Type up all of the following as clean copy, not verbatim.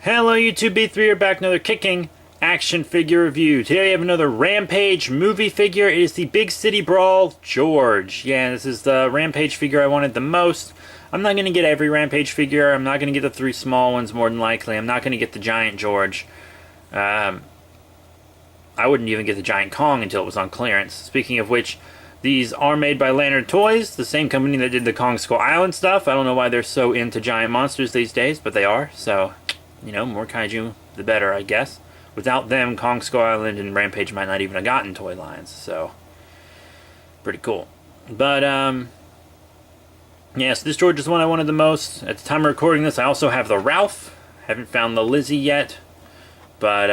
Hello YouTube, B3 here, back another kicking action figure review. Today we have another Rampage movie figure. It is the Big City Brawl George. Yeah, this is the Rampage figure I wanted the most. I'm not going to get every Rampage figure. I'm not going to get the three small ones more than likely. I'm not going to get the giant George. I wouldn't even get the giant Kong until it was on clearance. Speaking of which, these are made by Lantern Toys, the same company that did the Kong Skull Island stuff. I don't know why they're so into giant monsters these days, but they are, so... You know, more kaiju, the better, I guess. Without them, Kong Skull Island and Rampage might not even have gotten toy lines, so... Pretty cool. But, yeah, so this George is the one I wanted the most. At the time of recording this, I also have the Ralph. Haven't found the Lizzie yet. But,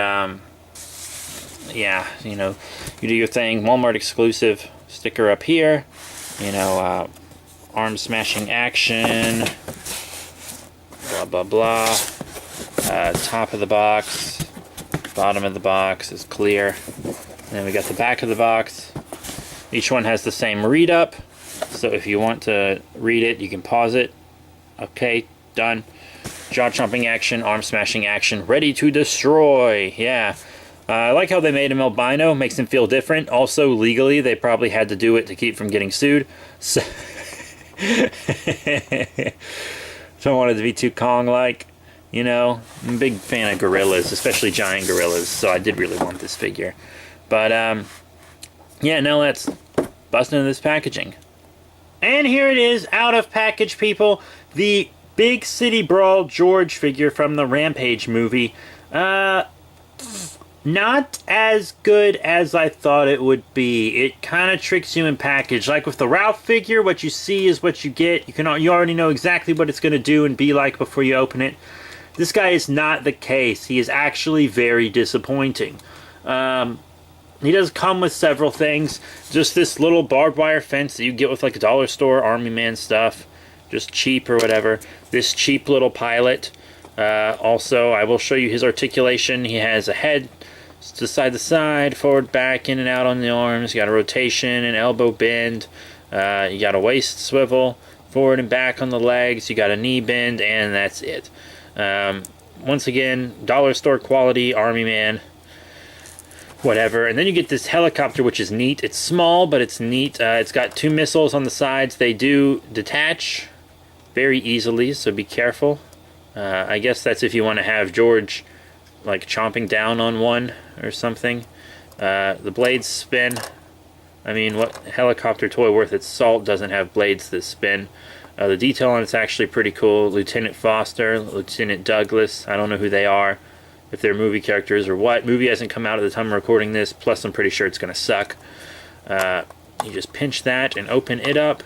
yeah, you know, you do your thing. Walmart exclusive sticker up here. You know, arm smashing action. Blah, blah, blah. Top of the box, bottom of the box is clear. And then we got the back of the box. Each one has the same read up, so if you want to read it, you can pause it. Okay, done. Jaw chomping action, arm smashing action, ready to destroy. Yeah. I like how they made him albino, makes him feel different. Also, legally, they probably had to do it to keep from getting sued. So don't want it to be too Kong-like. You know, I'm a big fan of gorillas, especially giant gorillas, so I did really want this figure. But, yeah, now let's bust into this packaging. And here it is, out of package, people. The Big City Brawl George figure from the Rampage movie. Not as good as I thought it would be. It kind of tricks you in package. Like with the Ralph figure, what you see is what you get. You already know exactly what it's going to do and be like before you open it. This guy is not the case. He is actually very disappointing. He does come with several things. Just this little barbed wire fence that you get with like a dollar store Army Man stuff. Just cheap or whatever. This cheap little pilot. Also, I will show you his articulation. He has a head to side to side, forward, back, in and out on the arms. You got a rotation, an elbow bend. You got a waist swivel, forward and back on the legs. You got a knee bend, and that's it. Once again, dollar store quality Army Man, whatever. And then you get this helicopter, which is neat. It's small, but it's neat. It's got two missiles on the sides. They do detach very easily, so be careful. I guess that's if you want to have George like chomping down on one or something. The blades spin. I mean, what helicopter toy worth its salt doesn't have blades that spin? The detail on it's actually pretty cool. Lieutenant Foster, Lieutenant Douglas, I don't know who they are, if they're movie characters or what. Movie hasn't come out at the time of recording this, plus I'm pretty sure it's going to suck. You just pinch that and open it up,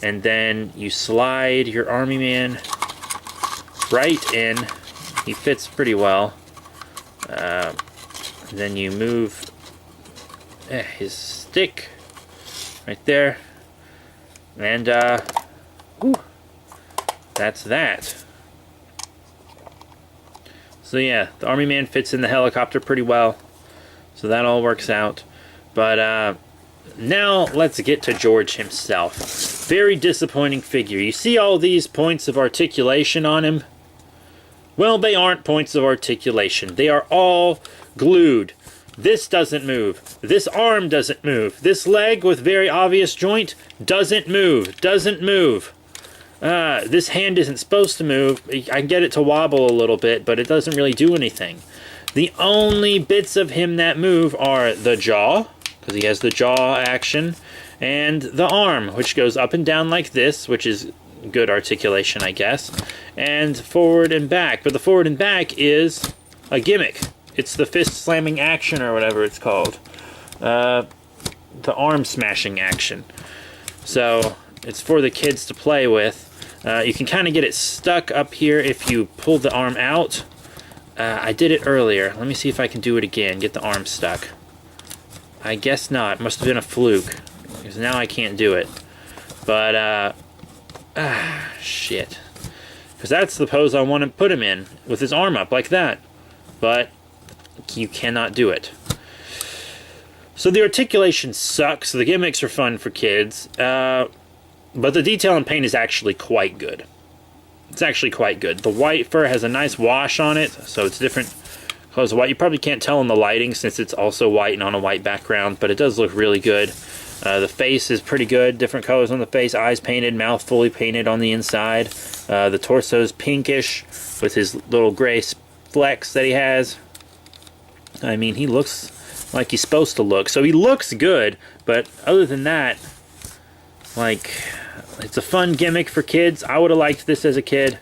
and then you slide your Army Man right in. He fits pretty well. Then you move his stick right there, and whew, that's that. So yeah, the Army Man fits in the helicopter pretty well, so that all works out. But now let's get to George himself. Very disappointing figure. You see all these points of articulation on him? Well, they aren't points of articulation. They are all glued. This doesn't move. This arm doesn't move. This leg with very obvious joint doesn't move. Doesn't move. This hand isn't supposed to move. I get it to wobble a little bit, but it doesn't really do anything. The only bits of him that move are the jaw, because he has the jaw action, and the arm, which goes up and down like this, which is good articulation, I guess, and forward and back. But the forward and back is a gimmick. It's the fist slamming action or whatever it's called. The arm smashing action. So it's for the kids to play with. You can kind of get it stuck up here if you pull the arm out. I did it earlier. Let me see if I can do it again. Get the arm stuck. I guess not. Must have been a fluke, because now I can't do it. But, shit. Because that's the pose I want to put him in, with his arm up like that. But you cannot do it. So the articulation sucks. The gimmicks are fun for kids. But the detail and paint is actually quite good. It's actually quite good. The white fur has a nice wash on it, so it's different colors of white. You probably can't tell in the lighting since it's also white and on a white background, but it does look really good. The face is pretty good. Different colors on the face. Eyes painted, mouth fully painted on the inside. The torso's pinkish with his little gray flecks that he has. I mean, he looks like he's supposed to look. So he looks good, but other than that, like, it's a fun gimmick for kids. I would have liked this as a kid,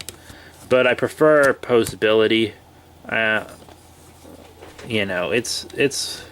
but I prefer posability. You know, it's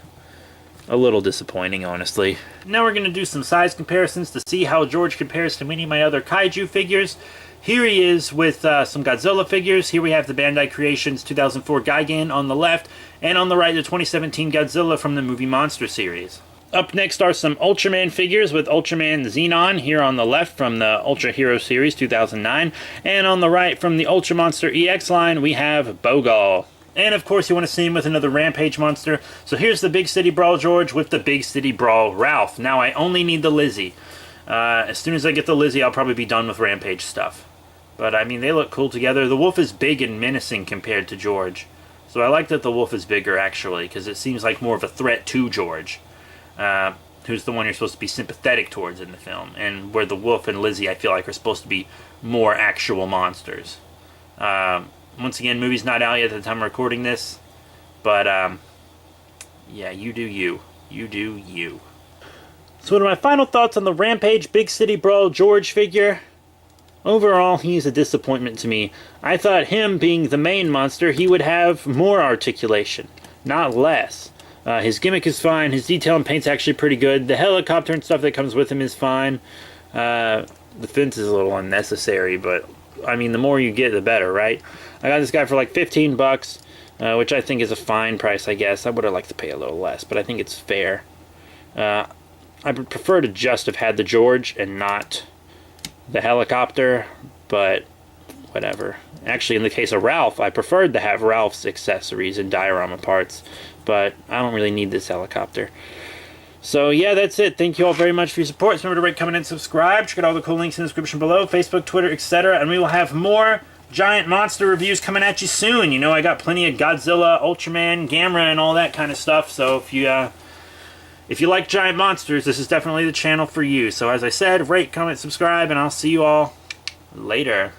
a little disappointing, honestly. Now we're going to do some size comparisons to see how George compares to many of my other kaiju figures. Here he is with some Godzilla figures. Here we have the Bandai Creations 2004 Gigan on the left, and on the right the 2017 Godzilla from the movie Monster series. Up next are some Ultraman figures with Ultraman Xenon here on the left from the Ultra Hero series 2009, and on the right from the Ultra Monster EX line we have Bogal. And of course you want to see him with another Rampage monster. So here's the Big City Brawl George with the Big City Brawl Ralph. Now I only need the Lizzie. As soon as I get the Lizzie, I'll probably be done with Rampage stuff. But I mean, they look cool together. The wolf is big and menacing compared to George. So I like that the wolf is bigger actually, because it seems like more of a threat to George. Who's the one you're supposed to be sympathetic towards in the film. And where the wolf and Lizzie I feel like are supposed to be more actual monsters. Once again, movie's not out yet at the time of recording this, but yeah, you do you. You do you. So what are my final thoughts on the Rampage Big City Brawl George figure? Overall, he's a disappointment to me. I thought him being the main monster, he would have more articulation, not less. His gimmick is fine, his detail and paint's actually pretty good. The helicopter and stuff that comes with him is fine. The fence is a little unnecessary, but I mean, the more you get, the better, right? I got this guy for like 15 bucks, which I think is a fine price, I guess. I would have liked to pay a little less, but I think it's fair. I would prefer to just have had the George and not the helicopter, but whatever. Actually, in the case of Ralph, I preferred to have Ralph's accessories and diorama parts, but I don't really need this helicopter. So yeah, that's it. Thank you all very much for your support. Remember to rate, comment, and subscribe. Check out all the cool links in the description below. Facebook, Twitter, etc. And we will have more giant monster reviews coming at you soon. You know, I got plenty of Godzilla, Ultraman, Gamera, and all that kind of stuff. So if you like giant monsters, this is definitely the channel for you. So as I said, rate, comment, subscribe, and I'll see you all later.